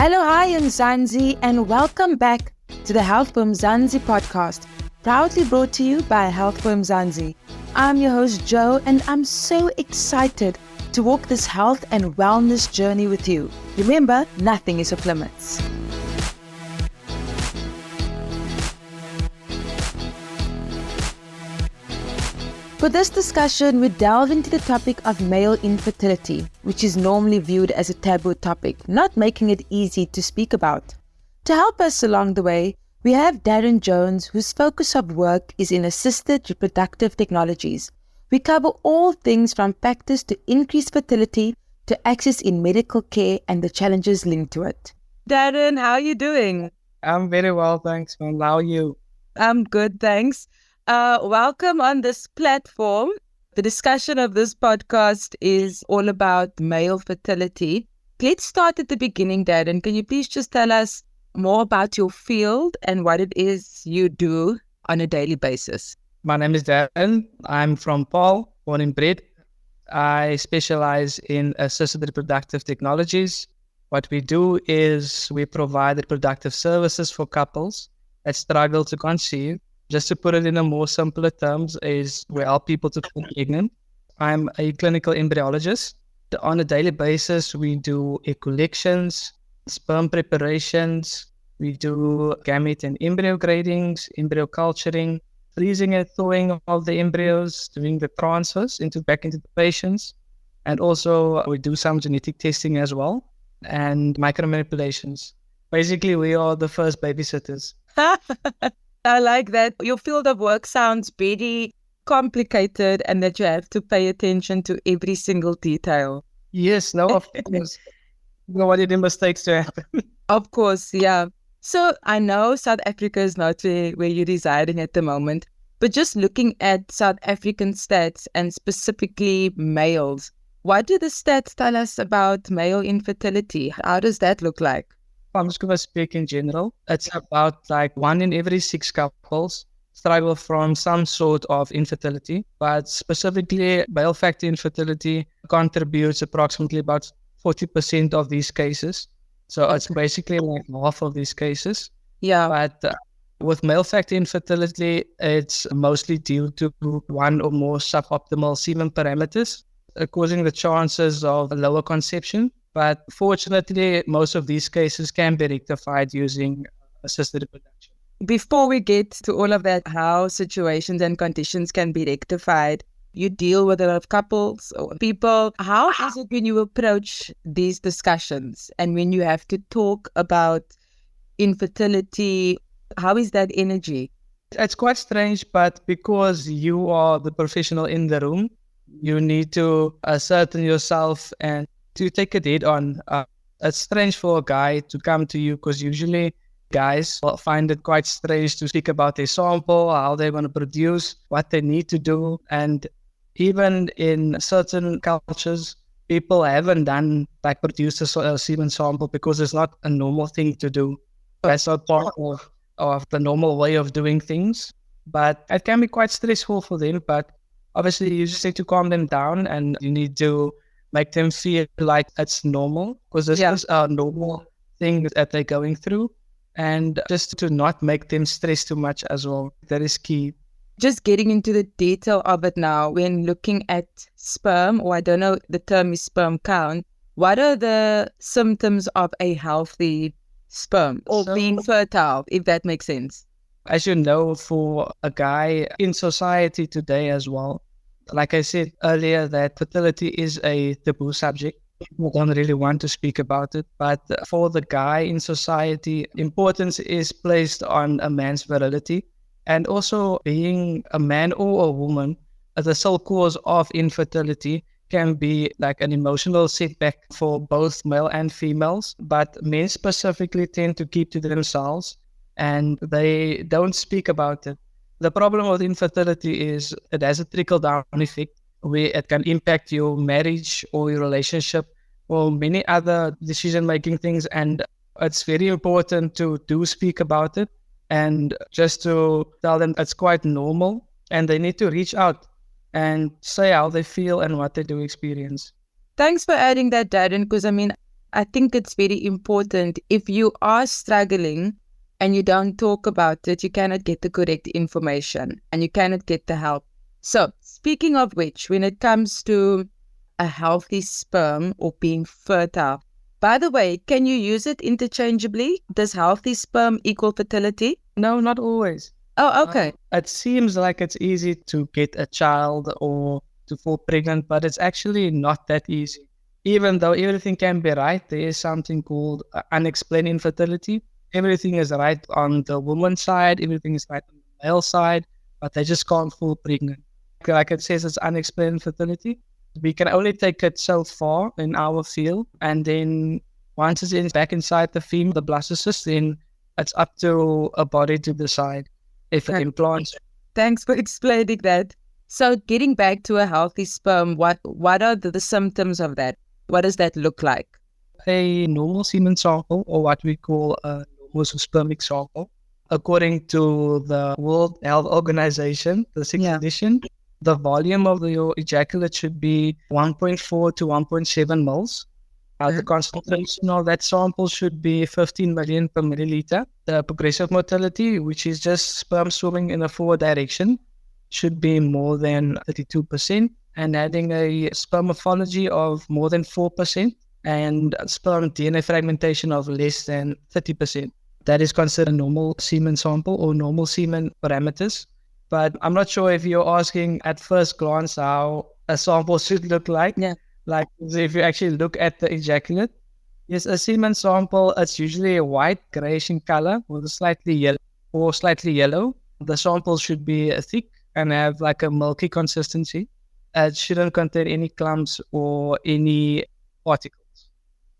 Hello, hi, Mzansi, and welcome back to the Health for Mzansi podcast, proudly brought to you by Health for Mzansi. I'm your host, Joe, and I'm so excited to walk this health and wellness journey with you. Remember, nothing is off limits. For this discussion, we delve into the topic of male infertility, which is normally viewed as a taboo topic, not making it easy to speak about. To help us along the way, we have Darren Jones, whose focus of work is in assisted reproductive technologies. We cover all things from factors to increase fertility to access in medical care and the challenges linked to it. Darren, how are you doing? I'm very well, thanks. And how are you? I'm good, thanks. Welcome on this platform. The discussion of this podcast is all about male fertility. Let's start at the beginning, Darren. Can you please just tell us more about your field and what it is you do on a daily basis? My name is Darren. I'm from Paul, born and bred. I specialize in assisted reproductive technologies. What we do is we provide reproductive services for couples that struggle to conceive. Just to put it in a more simpler terms, is we help people to get pregnant. I'm a clinical embryologist. On a daily basis, we do egg collections, sperm preparations, we do gamete and embryo gradings, embryo culturing, freezing and thawing of the embryos, doing the transfers back into the patients. And also we do some genetic testing as well and micromanipulations. Basically, we are the first babysitters. I like that. Your field of work sounds very complicated and that you have to pay attention to every single detail. Yes, no, of course. Nobody did mistakes to happen. Of course, yeah. So I know South Africa is not where you're residing at the moment, but just looking at South African stats and specifically males, what do the stats tell us about male infertility? How does that look like? I'm just going to speak in general. It's about like 1 in every 6 couples struggle from some sort of infertility, but specifically male factor infertility contributes approximately about 40% of these cases. So it's basically like half of these cases. Yeah. But with male factor infertility, it's mostly due to one or more suboptimal semen parameters, causing the chances of a lower conception. But fortunately, most of these cases can be rectified using assisted reproduction. Before we get to all of that, how situations and conditions can be rectified, you deal with a lot of couples or people. How is it when you approach these discussions and when you have to talk about infertility? How is that energy? It's quite strange, but because you are the professional in the room, you need to ascertain yourself and to take it head on. It's strange for a guy to come to you because usually guys find it quite strange to speak about their sample, how they're going to produce, what they need to do. And even in certain cultures, people haven't done like produce a semen sample because it's not a normal thing to do. That's not part of the normal way of doing things. But it can be quite stressful for them. But obviously you just need to calm them down and you need to make them feel like it's normal because this is a normal thing that they're going through, and just to not make them stress too much as well. That is key. Just getting into the detail of it now, when looking at sperm, or I don't know, the term is sperm count, what are the symptoms of a healthy sperm or being fertile, if that makes sense? As you know, for a guy in society today as well, like I said earlier, that fertility is a taboo subject. People don't really want to speak about it. But for the guy in society, importance is placed on a man's virility. And also being a man or a woman, the sole cause of infertility can be like an emotional setback for both male and females. But men specifically tend to keep to themselves and they don't speak about it. The problem with infertility is it has a trickle-down effect where it can impact your marriage or your relationship or many other decision-making things. And it's very important to do speak about it and just to tell them it's quite normal and they need to reach out and say how they feel and what they do experience. Thanks for adding that, Darren, because I think it's very important. If you are struggling and you don't talk about it, you cannot get the correct information and you cannot get the help. So, speaking of which, when it comes to a healthy sperm or being fertile, by the way, can you use it interchangeably? Does healthy sperm equal fertility? No, not always. Oh, okay. It seems like it's easy to get a child or to fall pregnant, but it's actually not that easy. Even though everything can be right, there is something called unexplained infertility. Everything is right on the woman's side, everything is right on the male side, but they just can't fall pregnant. Like it says, it's unexplained infertility. We can only take it so far in our field, and then once it's back inside the female, the blastocyst, then it's up to a body to decide if it implants. Thanks for explaining that. So getting back to a healthy sperm, what are the symptoms of that? What does that look like? A normal semen sample, or what we call a normal spermic sample, according to the World Health Organization, the sixth edition, the volume of your ejaculate should be 1.4 to 1.7 moles. The concentration of that sample should be 15 million per milliliter. The progressive motility, which is just sperm swimming in a forward direction, should be more than 32%, and having a sperm morphology of more than 4% and sperm DNA fragmentation of less than 30%. That is considered a normal semen sample or normal semen parameters. But I'm not sure if you're asking at first glance how a sample should look like. Yeah. Like if you actually look at the ejaculate, yes, a semen sample, it's usually a white, grayish in color with a slightly yellow. The sample should be thick and have like a milky consistency. It shouldn't contain any clumps or any particles.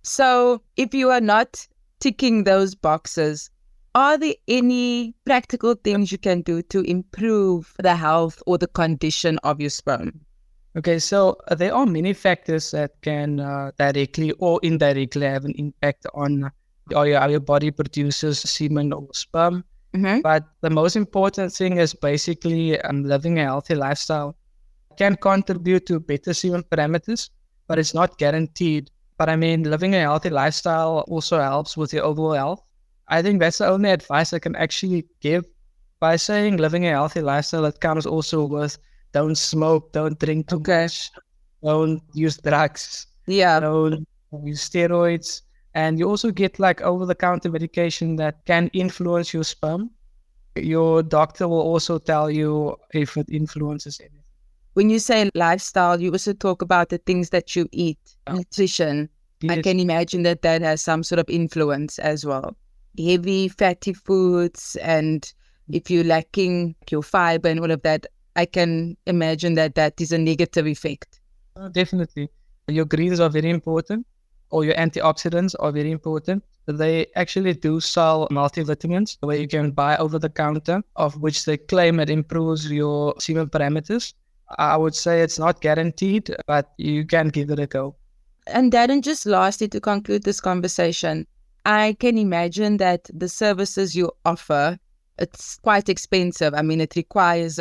So if you are not ticking those boxes, are there any practical things you can do to improve the health or the condition of your sperm? Okay, so there are many factors that can directly or indirectly have an impact on how your body produces semen or sperm. Mm-hmm. But the most important thing is basically living a healthy lifestyle. It can contribute to better semen parameters, but it's not guaranteed. But I mean, living a healthy lifestyle also helps with your overall health. I think that's the only advice I can actually give. By saying living a healthy lifestyle, it comes also with don't smoke, don't drink too much, don't use drugs, don't use steroids. And you also get like over-the-counter medication that can influence your sperm. Your doctor will also tell you if it influences anything. When you say lifestyle, you also talk about the things that you eat, nutrition. Yes. I can imagine that has some sort of influence as well. Heavy fatty foods, and if you're lacking your fiber and all of that, I can imagine that is a negative effect. Definitely. Your greens are very important, or your antioxidants are very important. They actually do sell multivitamins where you can buy over the counter, of which they claim it improves your semen parameters. I would say it's not guaranteed, but you can give it a go. And Darren, just lastly, to conclude this conversation, I can imagine that the services you offer, it's quite expensive. I mean, it requires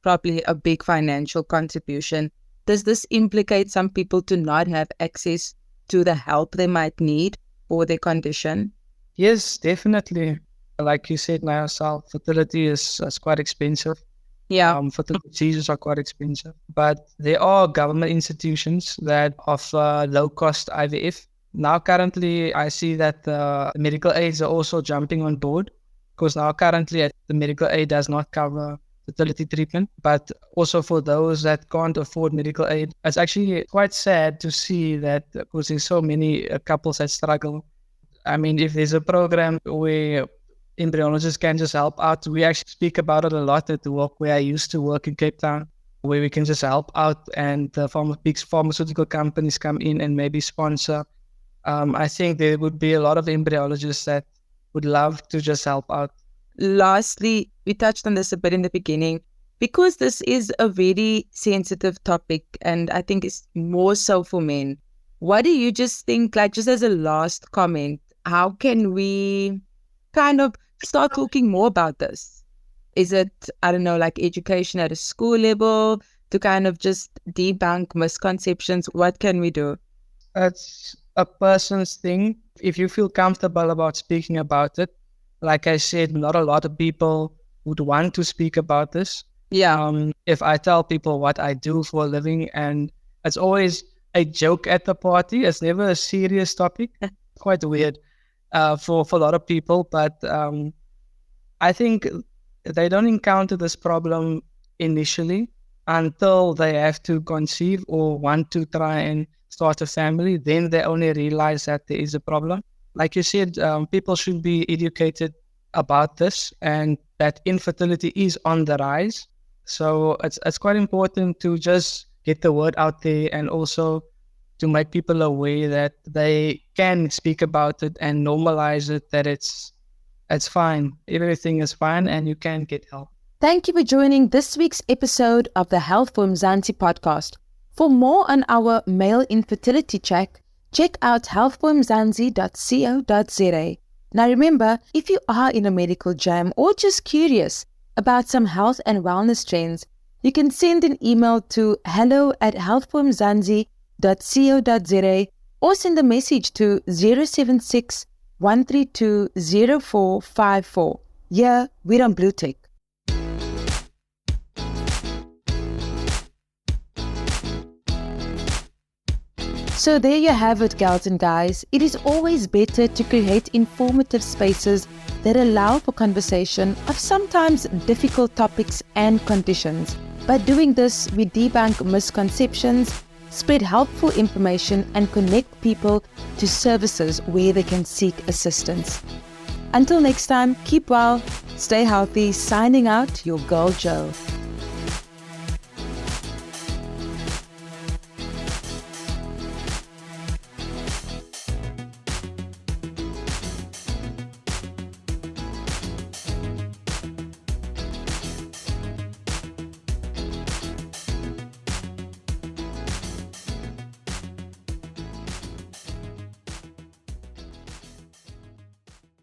probably a big financial contribution. Does this implicate some people to not have access to the help they might need for their condition? Yes, definitely. Like you said now yourself, fertility is quite expensive. Yeah. Fertility procedures are quite expensive. But there are government institutions that offer low-cost IVF. Now, currently, I see that the medical aids are also jumping on board, because now currently the medical aid does not cover fertility treatment. But also for those that can't afford medical aid, it's actually quite sad to see that, because there's so many couples that struggle. I mean, if there's a program where embryologists can just help out, we actually speak about it a lot at the work where I used to work in Cape Town, where we can just help out and big pharmaceutical companies come in and maybe sponsor. I think there would be a lot of embryologists that would love to just help out. Lastly, we touched on this a bit in the beginning, because this is a very sensitive topic, and I think it's more so for men. What do you just think, like just as a last comment, how can we kind of start talking more about this? Is it, I don't know, like education at a school level to kind of just debunk misconceptions? What can we do? It's a person's thing. If you feel comfortable about speaking about it, like I said, not a lot of people would want to speak about this. Yeah. If I tell people what I do for a living, and it's always a joke at the party, it's never a serious topic. Quite weird for a lot of people, but I think they don't encounter this problem initially until they have to conceive or want to try and start a family. Then they only realize that there is a problem. Like you said, people should be educated about this and that infertility is on the rise. So it's quite important to just get the word out there and also to make people aware that they can speak about it and normalize it, that it's fine. Everything is fine and you can get help. Thank you for joining this week's episode of the Health for Mzansi podcast. For more on our male infertility check, check out healthformzansi.co.za. Now remember, if you are in a medical jam or just curious about some health and wellness trends, you can send an email to hello@healthformzansi.co.za or send a message to 076 132 0454. Yeah, we're on Blue Tick. So there you have it, gals and guys. It is always better to create informative spaces that allow for conversation of sometimes difficult topics and conditions. By doing this, we debunk misconceptions, spread helpful information, and connect people to services where they can seek assistance. Until next time, keep well, stay healthy. Signing out, your girl Jo.